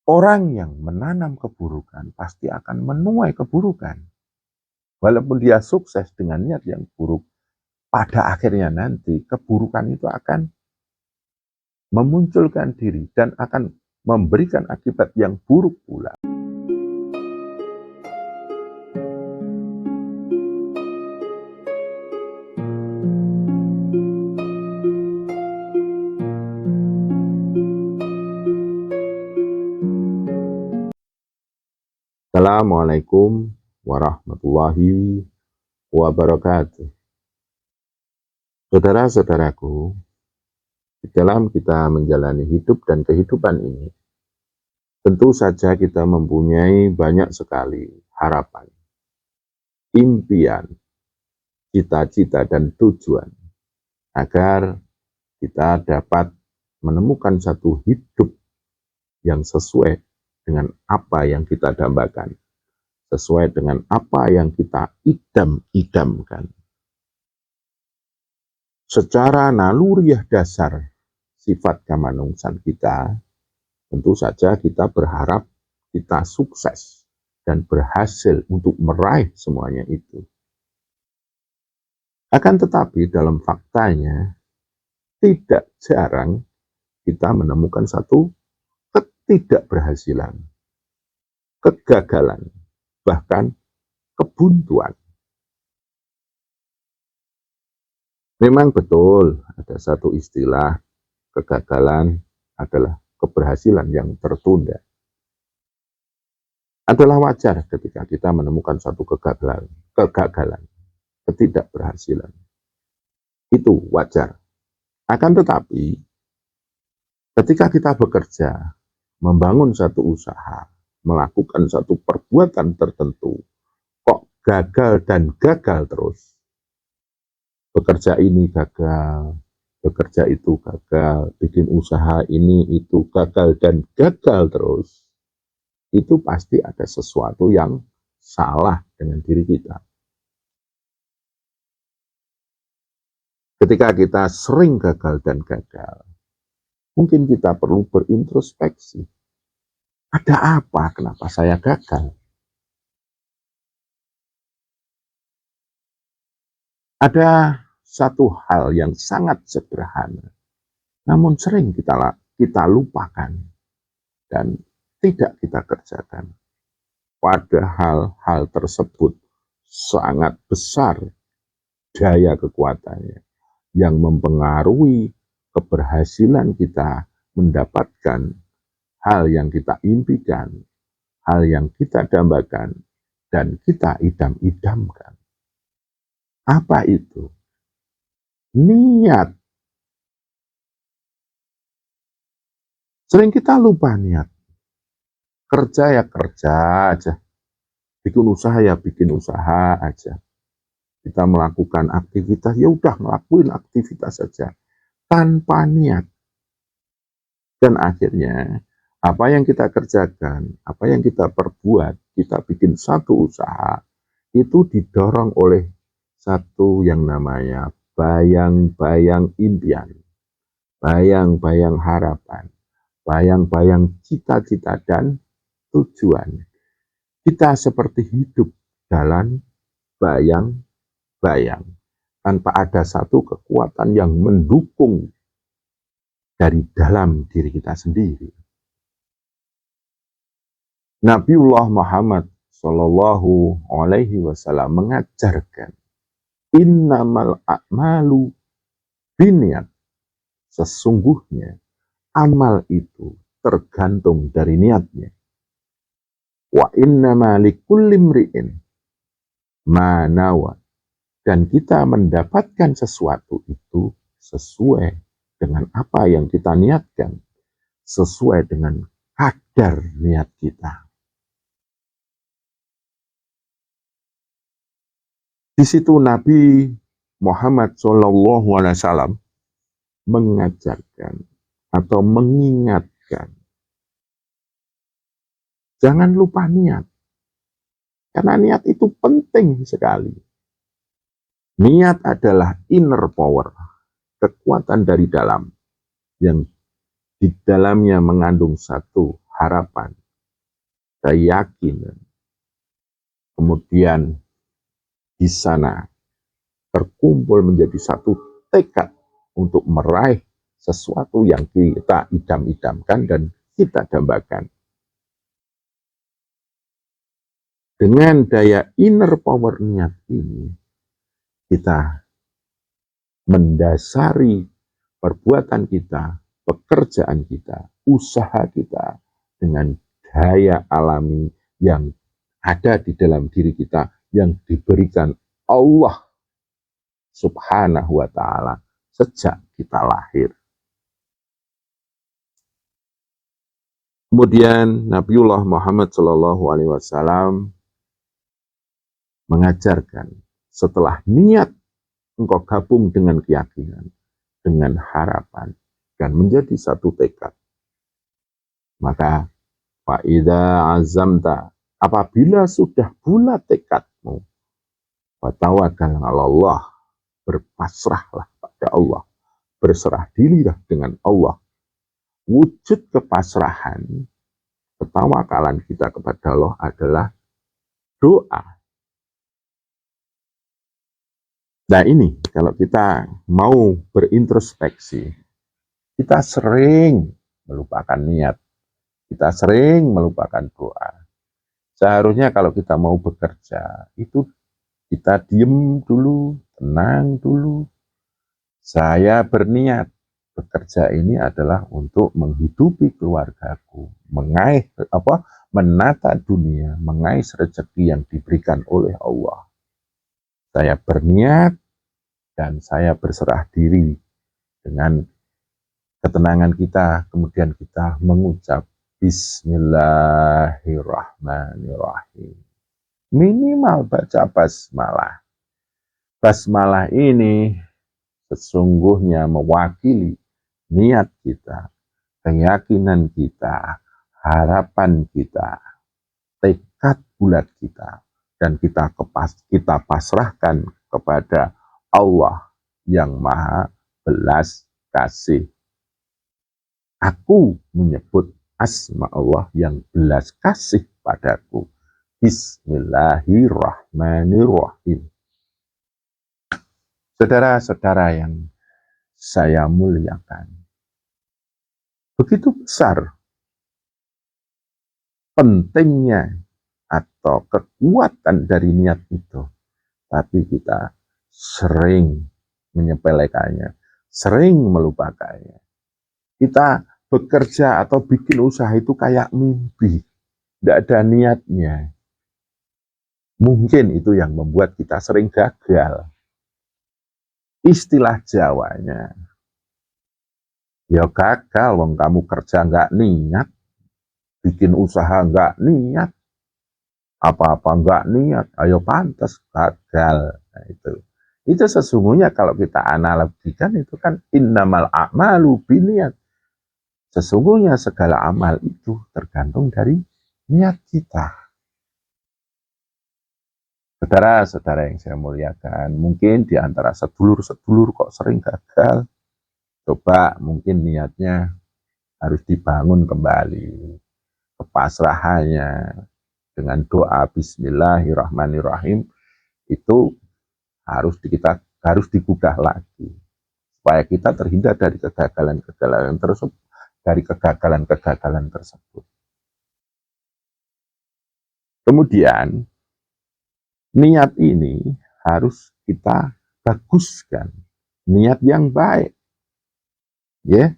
Orang yang menanam keburukan pasti akan menuai keburukan. Walaupun dia sukses dengan niat yang buruk, pada akhirnya nanti keburukan itu akan memunculkan diri dan akan memberikan akibat yang buruk pula. Assalamualaikum warahmatullahi wabarakatuh. Saudara-saudaraku, di dalam kita menjalani hidup dan kehidupan ini, tentu saja kita mempunyai banyak sekali harapan, impian, cita-cita, dan tujuan agar kita dapat menemukan satu hidup yang sesuai dengan apa yang kita dambakan, sesuai dengan apa yang kita idam-idamkan. Secara naluriah dasar sifat kamanungsan kita, tentu saja kita berharap kita sukses dan berhasil untuk meraih semuanya itu. Akan tetapi dalam faktanya, tidak jarang kita menemukan satu ketidakberhasilan, kegagalan, bahkan kebuntuan. Memang betul ada satu istilah, kegagalan adalah keberhasilan yang tertunda. Adalah wajar ketika kita menemukan satu kegagalan, ketidakberhasilan. Itu wajar. Akan tetapi, ketika kita bekerja, membangun satu usaha, melakukan satu perbuatan tertentu, kok gagal dan gagal terus. Bekerja ini gagal, bekerja itu gagal, bikin usaha ini itu gagal dan gagal terus. Itu pasti ada sesuatu yang salah dengan diri kita. Ketika kita sering gagal dan gagal, mungkin kita perlu berintrospeksi. Ada apa? Kenapa saya gagal? Ada satu hal yang sangat sederhana, namun sering kita lupakan dan tidak kita kerjakan. Padahal hal tersebut sangat besar daya kekuatannya yang mempengaruhi keberhasilan kita mendapatkan hal yang kita impikan, hal yang kita dambakan, dan kita idam-idamkan. Apa itu? Niat. Sering kita lupa niat. Kerja ya kerja aja. Bikin usaha ya bikin usaha aja. Kita melakukan aktivitas, ya udah ngelakuin aktivitas saja. Tanpa niat. Dan akhirnya, apa yang kita kerjakan, apa yang kita perbuat, kita bikin satu usaha, itu didorong oleh satu yang namanya bayang-bayang impian, bayang-bayang harapan, bayang-bayang cita-cita dan tujuan. Kita seperti hidup dalam bayang-bayang, tanpa ada satu kekuatan yang mendukung dari dalam diri kita sendiri. Nabiullah Muhammad Shallallahu Alaihi Wasallam mengajarkan, innamal a'malu binniyat. Sesungguhnya amal itu tergantung dari niatnya. Wa innama likulli imri'in ma nawa. Dan kita mendapatkan sesuatu itu sesuai dengan apa yang kita niatkan, sesuai dengan kadar niat kita. Di situ Nabi Muhammad SAW mengajarkan atau mengingatkan, jangan lupa niat, karena niat itu penting sekali. Niat adalah inner power, kekuatan dari dalam, yang di dalamnya mengandung satu harapan, keyakinan, kemudian di sana terkumpul menjadi satu tekad untuk meraih sesuatu yang kita idam-idamkan dan kita dambakan. Dengan daya inner power niat ini, kita mendasari perbuatan kita, pekerjaan kita, usaha kita dengan daya alami yang ada di dalam diri kita yang diberikan Allah Subhanahu wa ta'ala sejak kita lahir. Kemudian Nabiullah Muhammad SAW mengajarkan setelah niat engkau gabung dengan keyakinan, dengan harapan, dan menjadi satu tekad. Maka fa'idha azamta, apabila sudah bulat tekadmu, fatawakal Allah, berpasrahlah pada Allah, berserah dirilah dengan Allah. Wujud kepasrahan, ketawakalan kita kepada Allah adalah doa. Nah ini, kalau kita mau berintrospeksi, kita sering melupakan niat, kita sering melupakan doa. Seharusnya kalau kita mau bekerja, itu kita diem dulu, tenang dulu. Saya berniat, bekerja ini adalah untuk menghidupi keluargaku, menata dunia, mengais rezeki yang diberikan oleh Allah. Saya berniat dan saya berserah diri dengan ketenangan kita, kemudian kita mengucap Bismillahirrahmanirrahim. Minimal baca basmalah. Basmalah ini sesungguhnya mewakili niat kita, keyakinan kita, harapan kita, tekad bulat kita, dan kita pasrahkan kepada Allah yang Maha Belas Kasih. Aku menyebut asma Allah yang belas kasih padaku. Bismillahirrahmanirrahim. Saudara-saudara yang saya muliakan, begitu besar pentingnya atau kekuatan dari niat itu, tapi kita sering menyepelekannya, sering melupakannya. Kita bekerja atau bikin usaha itu kayak mimpi, tidak ada niatnya. Mungkin itu yang membuat kita sering gagal. Istilah Jawanya, ya gagal, wong kamu kerja nggak niat, bikin usaha nggak niat, apa-apa nggak niat, ayo pantas gagal. Nah, itu sesungguhnya kalau kita analogikan itu kan innamal a'malu biniat. Sesungguhnya segala amal itu tergantung dari niat kita. Saudara-saudara yang saya muliakan, mungkin di antara sedulur-sedulur kok sering gagal. Coba mungkin niatnya harus dibangun kembali. Kepasrahannya dengan doa Bismillahirrahmanirrahim itu harus digugah lagi supaya kita terhindar dari kegagalan-kegagalan tersebut. Kemudian niat ini harus kita baguskan, niat yang baik, ya.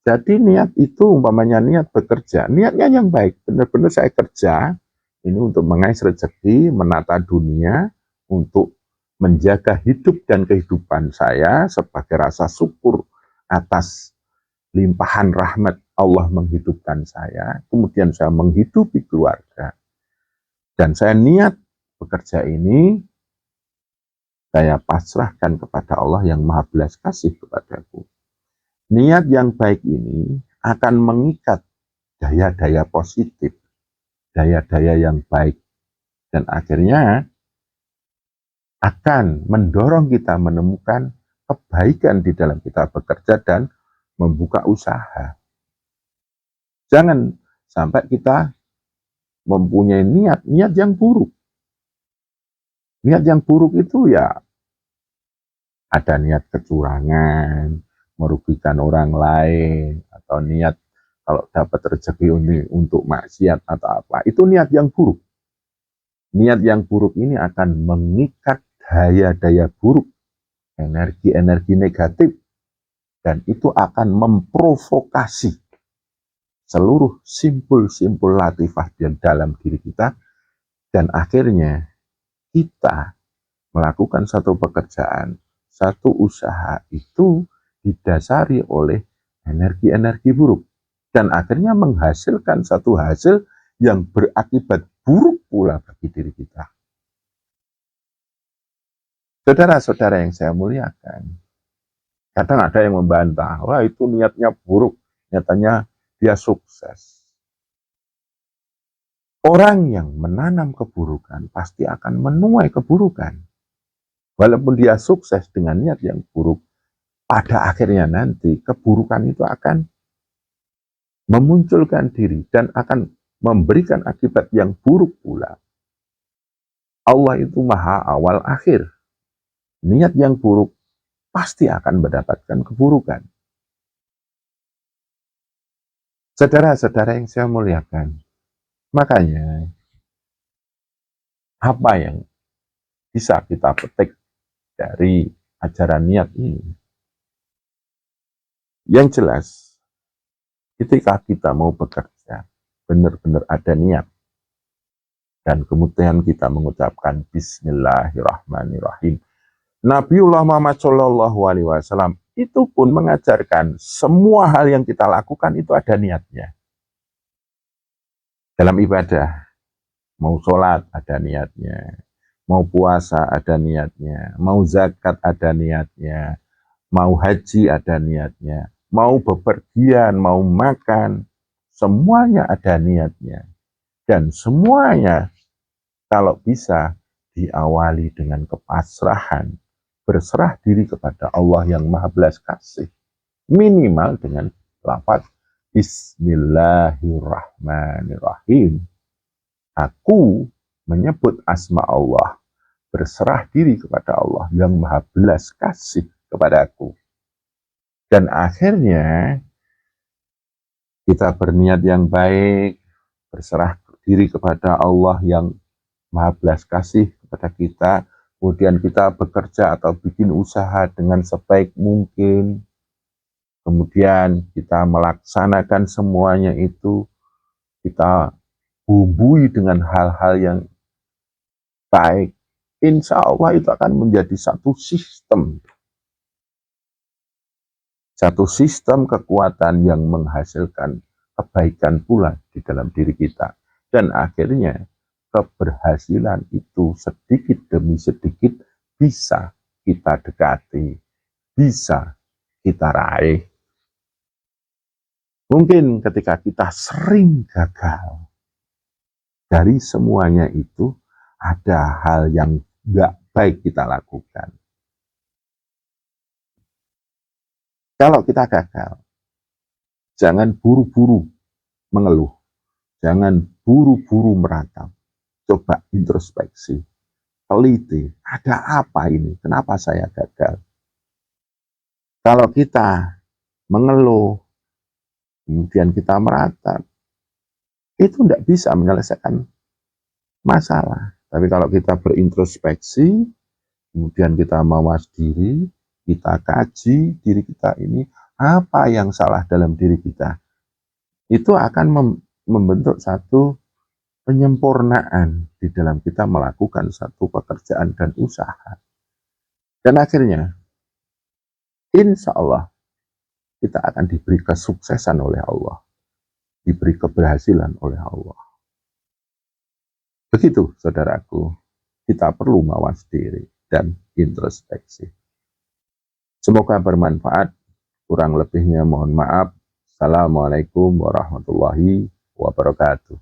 Jadi niat itu umpamanya niat bekerja, niatnya yang baik, benar-benar saya kerja ini untuk mengais rezeki, menata dunia, untuk menjaga hidup dan kehidupan saya sebagai rasa syukur atas limpahan rahmat Allah menghidupkan saya, kemudian saya menghidupi keluarga. Dan saya niat bekerja ini, saya pasrahkan kepada Allah yang Maha Belas Kasih kepadaku. Niat yang baik ini akan mengikat daya-daya positif, daya-daya yang baik, dan akhirnya akan mendorong kita menemukan kebaikan di dalam kita bekerja dan membuka usaha. Jangan sampai kita mempunyai niat yang buruk. Niat yang buruk itu ya ada niat kecurangan, merugikan orang lain, atau niat kalau dapat rezeki untuk maksiat atau apa. Itu niat yang buruk. Niat yang buruk ini akan mengikat daya-daya buruk, energi-energi negatif, dan itu akan memprovokasi seluruh simpul-simpul latifah di dalam diri kita, dan akhirnya kita melakukan satu pekerjaan, satu usaha itu didasari oleh energi-energi buruk, dan akhirnya menghasilkan satu hasil yang berakibat buruk pula bagi diri kita. Saudara-saudara yang saya muliakan, kadang ada yang membantah, wah itu niatnya buruk, nyatanya dia sukses. Orang yang menanam keburukan pasti akan menuai keburukan. Walaupun dia sukses dengan niat yang buruk, pada akhirnya nanti keburukan itu akan memunculkan diri dan akan memberikan akibat yang buruk pula. Allah itu maha awal akhir. Niat yang buruk pasti akan mendapatkan keburukan. Saudara-saudara yang saya muliakan, makanya apa yang bisa kita petik dari ajaran niat ini? Yang jelas, ketika kita mau bekerja, benar-benar ada niat, dan kemudian kita mengucapkan Bismillahirrahmanirrahim. Nabiullah Muhammad SAW itu pun mengajarkan semua hal yang kita lakukan itu ada niatnya. Dalam ibadah, mau sholat ada niatnya, mau puasa ada niatnya, mau zakat ada niatnya, mau haji ada niatnya, mau bepergian, mau makan, semuanya ada niatnya. Dan semuanya kalau bisa diawali dengan kepasrahan, berserah diri kepada Allah yang Maha Belas Kasih, minimal dengan lafaz Bismillahirrahmanirrahim. Aku menyebut asma Allah, berserah diri kepada Allah yang Maha Belas Kasih kepadaku. Dan akhirnya kita berniat yang baik, berserah diri kepada Allah yang Maha Belas Kasih kepada kita, kemudian kita bekerja atau bikin usaha dengan sebaik mungkin, kemudian kita melaksanakan semuanya itu, kita bumbui dengan hal-hal yang baik, insya Allah itu akan menjadi satu sistem kekuatan yang menghasilkan kebaikan pula di dalam diri kita. Dan akhirnya keberhasilan itu sedikit demi sedikit bisa kita dekati, bisa kita raih. Mungkin ketika kita sering gagal, dari semuanya itu ada hal yang nggak baik kita lakukan. Kalau kita gagal, jangan buru-buru mengeluh, jangan buru-buru meratap. Coba introspeksi, teliti, ada apa ini? Kenapa saya gagal? Kalau kita mengeluh, kemudian kita meratap, itu tidak bisa menyelesaikan masalah. Tapi kalau kita berintrospeksi, kemudian kita mawas diri, kita kaji diri kita ini, apa yang salah dalam diri kita, itu akan membentuk satu penyempurnaan di dalam kita melakukan satu pekerjaan dan usaha. Dan akhirnya, insya Allah, kita akan diberi kesuksesan oleh Allah, diberi keberhasilan oleh Allah. Begitu, saudaraku, kita perlu mawas diri dan introspeksi. Semoga bermanfaat, kurang lebihnya mohon maaf. Assalamualaikum warahmatullahi wabarakatuh.